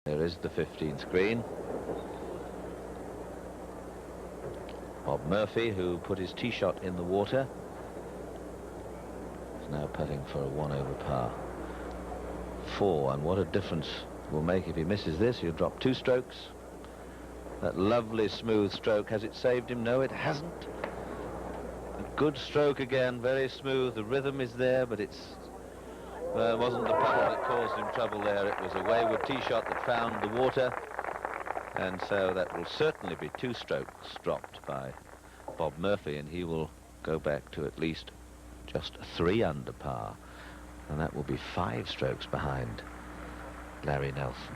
There is the 15th green. Bob Murphy, who put his tee shot in the water, is now putting for a 1 over par 4, and what a difference it will make if he misses this. He'll drop 2 strokes. That lovely smooth stroke, has it saved him? No, it hasn't. A good stroke again, very smooth. The rhythm is there, but it wasn't the putter that caused him trouble there. It was a wayward tee shot that found the water, and so that will certainly be 2 strokes dropped by Bob Murphy, and he will go back to at least just 3 under par, and that will be 5 strokes behind Larry Nelson.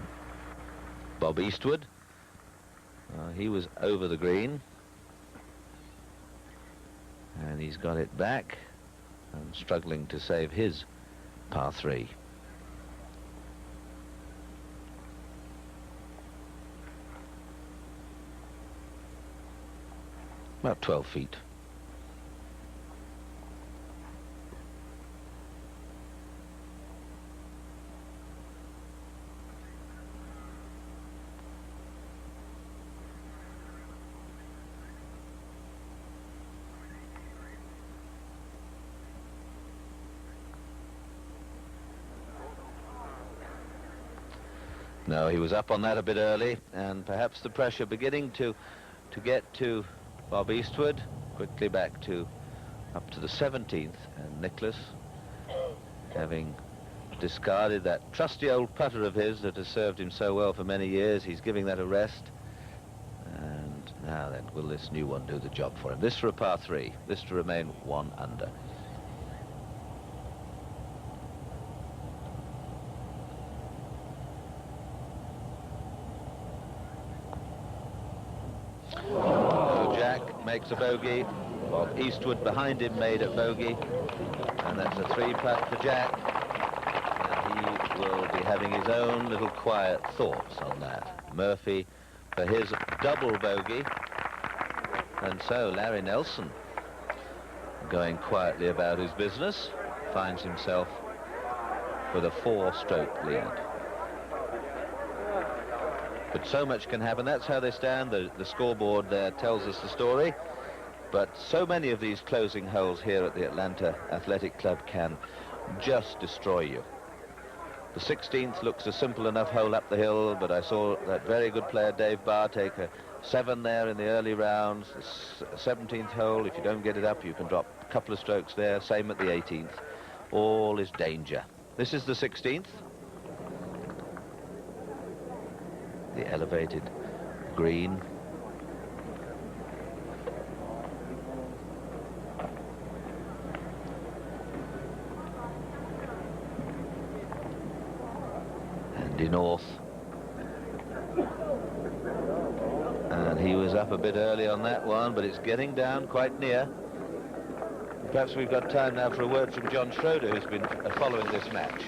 Bob Eastwood, he was over the green, and he's got it back and struggling to save his par 3. About 12 feet. No, he was up on that a bit early, and perhaps the pressure beginning to get to Bob Eastwood. Quickly back up to the 17th, and Nicklaus, having discarded that trusty old putter of his that has served him so well for many years, he's giving that a rest. And now then, will this new one do the job for him? This for a par 3, this to remain 1 under. Makes a bogey. Bob Eastwood behind him made a bogey, and that's a 3-putt for Jack, and he will be having his own little quiet thoughts on that. Murphy for his double bogey, and so Larry Nelson, going quietly about his business, finds himself with a 4-stroke lead. But so much can happen. That's how they stand. The scoreboard there tells us the story. But so many of these closing holes here at the Atlanta Athletic Club can just destroy you. The 16th looks a simple enough hole up the hill, but I saw that very good player Dave Barr take a 7 there in the early rounds. The 17th hole, if you don't get it up, you can drop a couple of strokes there. Same at the 18th. All is danger. This is the 16th. The elevated green. Andy North. And he was up a bit early on that one, but it's getting down quite near. Perhaps we've got time now for a word from John Schroeder, who's been following this match.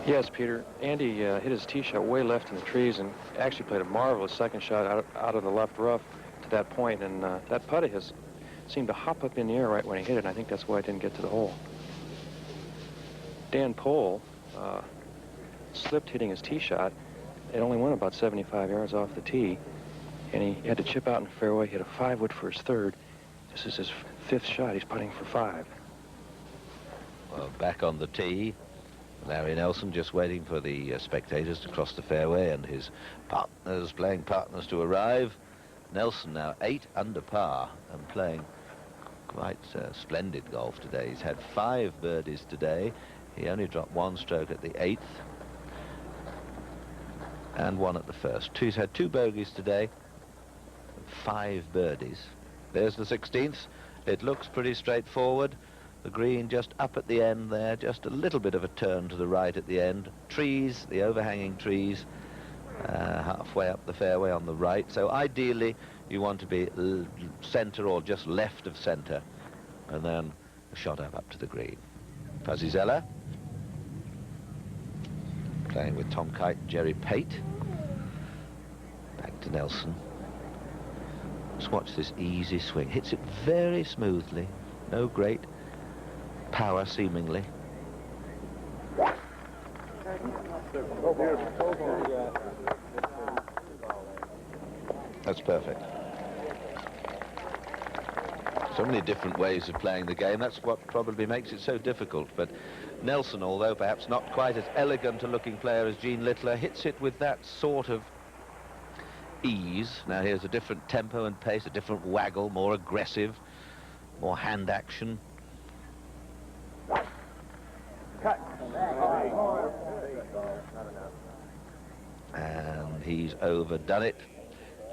Yes, Peter. Andy hit his tee shot way left in the trees and actually played a marvelous second shot out of the left rough to that point. And that putt of his seemed to hop up in the air right when he hit it, and I think that's why it didn't get to the hole. Dan Pohl slipped hitting his tee shot. It only went about 75 yards off the tee, and he had to chip out in the fairway. He hit a 5-wood for his 3rd. This is his 5th shot. He's putting for 5. Well, back on the tee. Larry Nelson just waiting for the spectators to cross the fairway and his playing partners to arrive. Nelson now 8 under par and playing quite splendid golf today. He's had 5 birdies today. He only dropped 1 stroke at the 8th and 1 at the 1st. He's had 2 bogeys today, 5 birdies. There's the 16th. It looks pretty straightforward. The green just up at the end there, just a little bit of a turn to the right at the end. Trees, the overhanging trees, halfway up the fairway on the right. So ideally, you want to be center or just left of center, and then a shot up to the green. Fuzzy Zeller, playing with Tom Kite and Jerry Pate. Back to Nelson. Just watch this easy swing. Hits it very smoothly. No great power, seemingly. That's perfect. So many different ways of playing the game. That's what probably makes it so difficult. But Nelson, although perhaps not quite as elegant a looking player as Gene Littler, hits it with that sort of ease. Now here's a different tempo and pace, a different waggle, more aggressive, more hand action. And he's overdone it.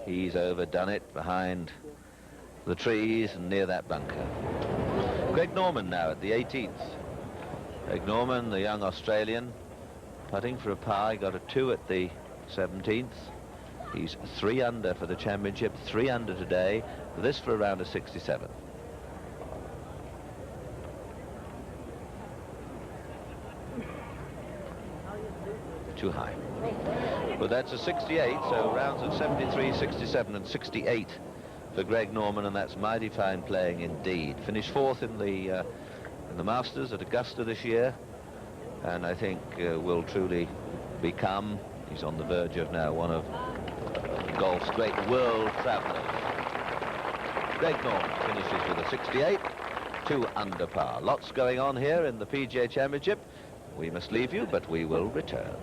He's overdone it behind the trees and near that bunker. Greg Norman now at the 18th. Greg Norman, the young Australian, putting for a par. He got a 2 at the 17th. He's 3 under for the championship, 3 under today. This for a round of 67. Too high. But that's a 68, so rounds of 73, 67, and 68 for Greg Norman, and that's mighty fine playing indeed. Finished 4th in the Masters at Augusta this year, and I think will truly become, he's on the verge of now, one of golf's great world travelers. Greg Norman finishes with a 68, 2 under par. Lots going on here in the PGA Championship. We must leave you, but we will return.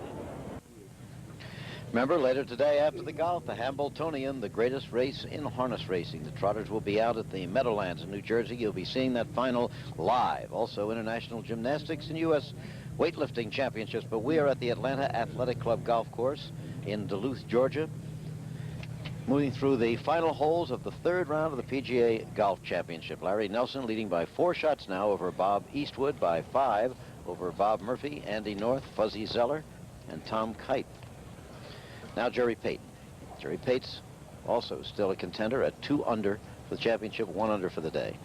Remember, later today after the golf, the Hambletonian, the greatest race in harness racing. The Trotters will be out at the Meadowlands in New Jersey. You'll be seeing that final live. Also, international gymnastics and U.S. weightlifting championships. But we are at the Atlanta Athletic Club Golf Course in Duluth, Georgia, moving through the final holes of the 3rd round of the PGA Golf Championship. Larry Nelson leading by 4 shots now over Bob Eastwood, by 5 over Bob Murphy, Andy North, Fuzzy Zeller, and Tom Kite. Now Jerry Pate. Jerry Pate's also still a contender at 2 under for the championship, 1 under for the day.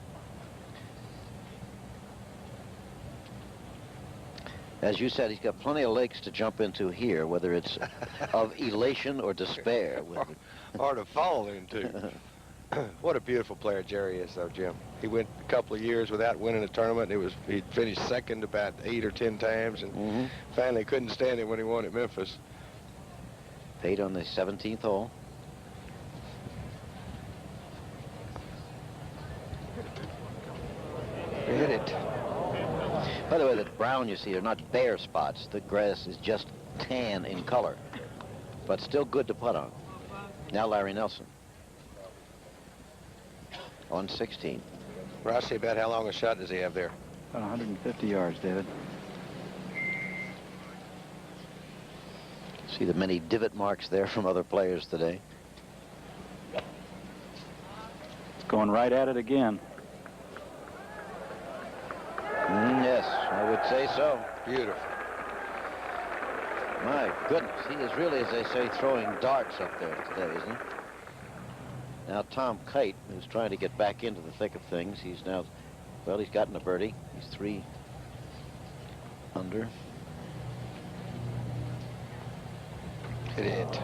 As you said, he's got plenty of lakes to jump into here, whether it's of elation or despair. Or to fall into. What a beautiful player Jerry is, though, Jim. He went a couple of years without winning a tournament. He finished 2nd about 8 or 10 times, and finally couldn't stand it when he won at Memphis. Pate on the 17th hole. Hit it. By the way, the brown you see are not bare spots. The grass is just tan in color, but still good to putt on. Now Larry Nelson on 16. Rossi, about how long a shot does he have there? About 150 yards, David. See the many divot marks there from other players today. It's going right at it again. Yes, I would say so. Beautiful. My goodness, he is really, as they say, throwing darts up there today, isn't he? Now Tom Kite, who's trying to get back into the thick of things, he's now, well, he's gotten a birdie. He's 3 under. Hit it.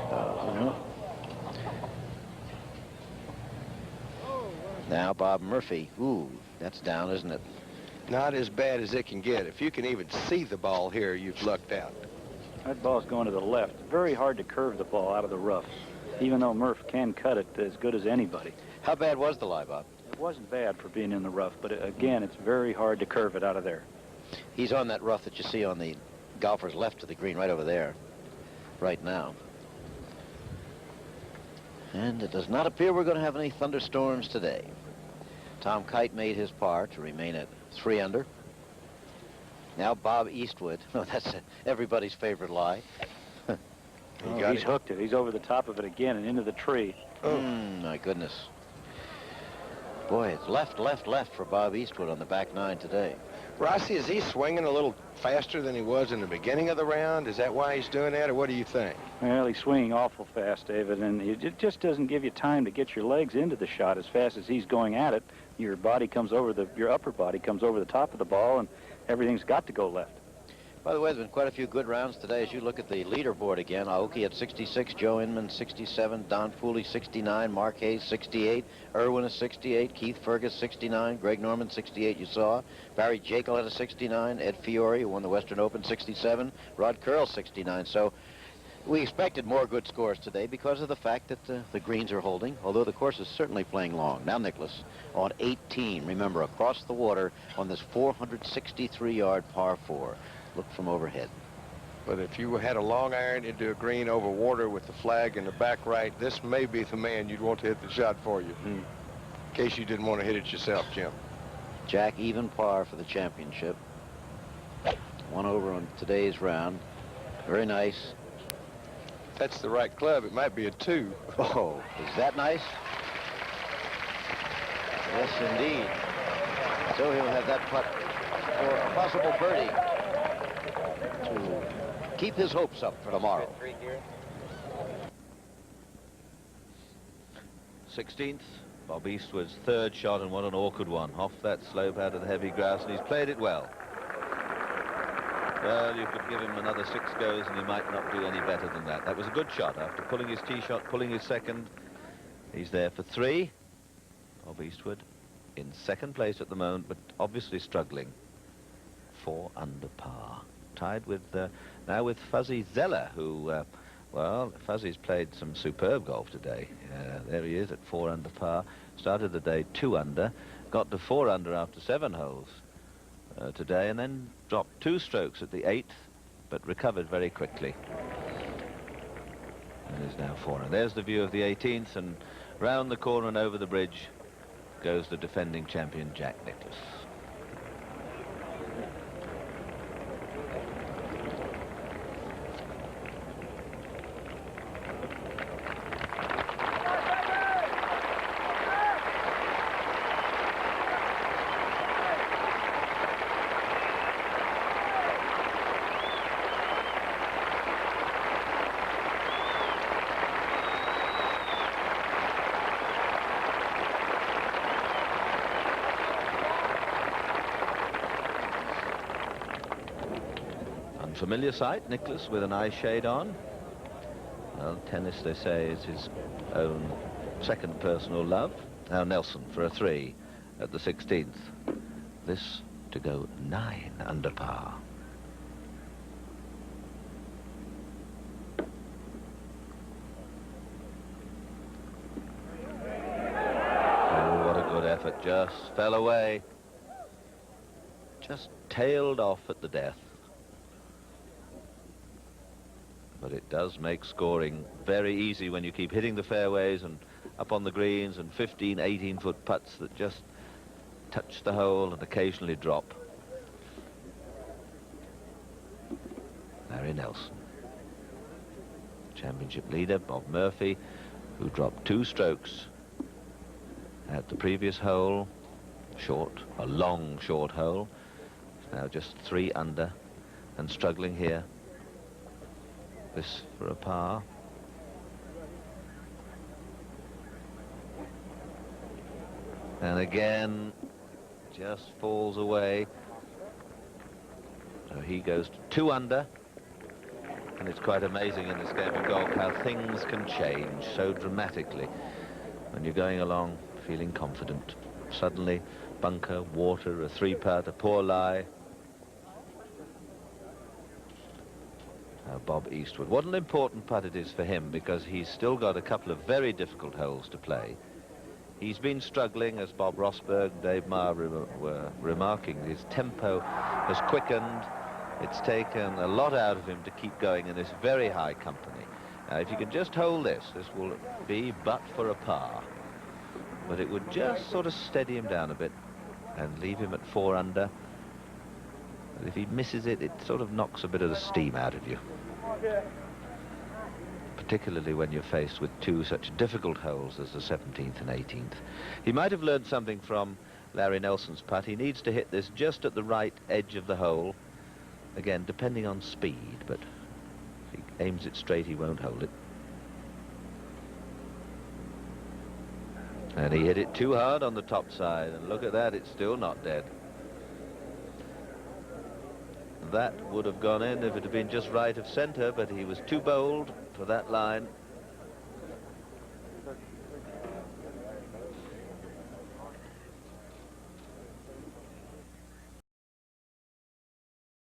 Now Bob Murphy. Ooh, that's down, isn't it? Not as bad as it can get. If you can even see the ball here, you've lucked out. That ball's going to the left. Very hard to curve the ball out of the rough, even though Murph can cut it as good as anybody. How bad was the lie, Bob? It wasn't bad for being in the rough, but again, it's very hard to curve it out of there. He's on that rough that you see on the golfer's left of the green, right over there, right now. And it does not appear we're going to have any thunderstorms today. Tom Kite made his par to remain at 3 under. Now Bob Eastwood. Oh, that's everybody's favorite lie. He's hooked it. He's over the top of it again and into the tree. My goodness. Boy, it's left for Bob Eastwood on the back 9 today. Rossi, is he swinging a little faster than he was in the beginning of the round? Is that why he's doing that, or what do you think? Well, he's swinging awful fast, David, and it just doesn't give you time to get your legs into the shot as fast as he's going at it. Your body comes over your upper body comes over the top of the ball, and everything's got to go left. By the way, there's been quite a few good rounds today. As you look at the leaderboard again, Aoki at 66, Joe Inman 67, Don Fooley 69, Mark Hayes 68, Irwin is 68, Keith Fergus 69, Greg Norman 68, you saw. Barry Jekyll had a 69, Ed Fiore, who won the Western Open, 67, Rod Curl 69. So We expected more good scores today because of the fact that the greens are holding, although the course is certainly playing long. Now Nicklaus on 18, remember, across the water on this 463-yard par 4. Look from overhead. But if you had a long iron into a green over water with the flag in the back right, this may be the man you'd want to hit the shot for you. In case you didn't want to hit it yourself, Jim. Jack, even par for the championship. 1 over on today's round. Very nice. That's the right club. It might be a 2. Oh, is that nice? Yes, indeed. So he'll have that putt for a possible birdie to keep his hopes up for tomorrow. 16th, Bob Eastwood's third shot, and what an awkward one. Off that slope out of the heavy grass, and he's played it well. Well, you could give him another 6 goes and he might not do any better than that. That was a good shot after pulling his tee shot, pulling his second. He's there for 3. Bob Eastwood in second place at the moment, but obviously struggling. 4 under par. Tied with, now with Fuzzy Zeller, who, well, Fuzzy's played some superb golf today. There he is at 4 under par. Started the day 2 under, got to 4 under after 7 holes. Today, and then dropped 2 strokes at the 8th, but recovered very quickly. And is now 4. And there's the view of the 18th, and round the corner and over the bridge goes the defending champion, Jack Nicklaus. Familiar sight, Nicklaus with an eye shade on. Well, tennis, they say, is his own second personal love. Now Nelson for a 3 at the 16th. This to go 9 under par. Oh, what a good effort. Just fell away. Just tailed off at the death. But it does make scoring very easy when you keep hitting the fairways and up on the greens and 15, 18-foot putts that just touch the hole and occasionally drop. Larry Nelson. Championship leader, Bob Murphy, who dropped 2 strokes at the previous hole. Short, a long short hole. Now just 3 under and struggling here. This for a par. And again, just falls away. So he goes to 2 under. And it's quite amazing in this game of golf how things can change so dramatically when you're going along feeling confident. Suddenly, bunker, water, a 3-putt, a poor lie. Bob Eastwood. What an important putt it is for him, because he's still got a couple of very difficult holes to play. He's been struggling, as Bob Rosberg and Dave Meyer were remarking. His tempo has quickened. It's taken a lot out of him to keep going in this very high company. Now, if you can just hold this will be but for a par. But it would just sort of steady him down a bit and leave him at 4 under. But if he misses it, it sort of knocks a bit of the steam out of you. Particularly when you're faced with 2 such difficult holes as the 17th and 18th. He might have learned something from Larry Nelson's putt. He needs to hit this just at the right edge of the hole. Again, depending on speed, but if he aims it straight, he won't hold it. And he hit it too hard on the top side, and look at that, it's still not dead. That would have gone in if it had been just right of center, but he was too bold for that line.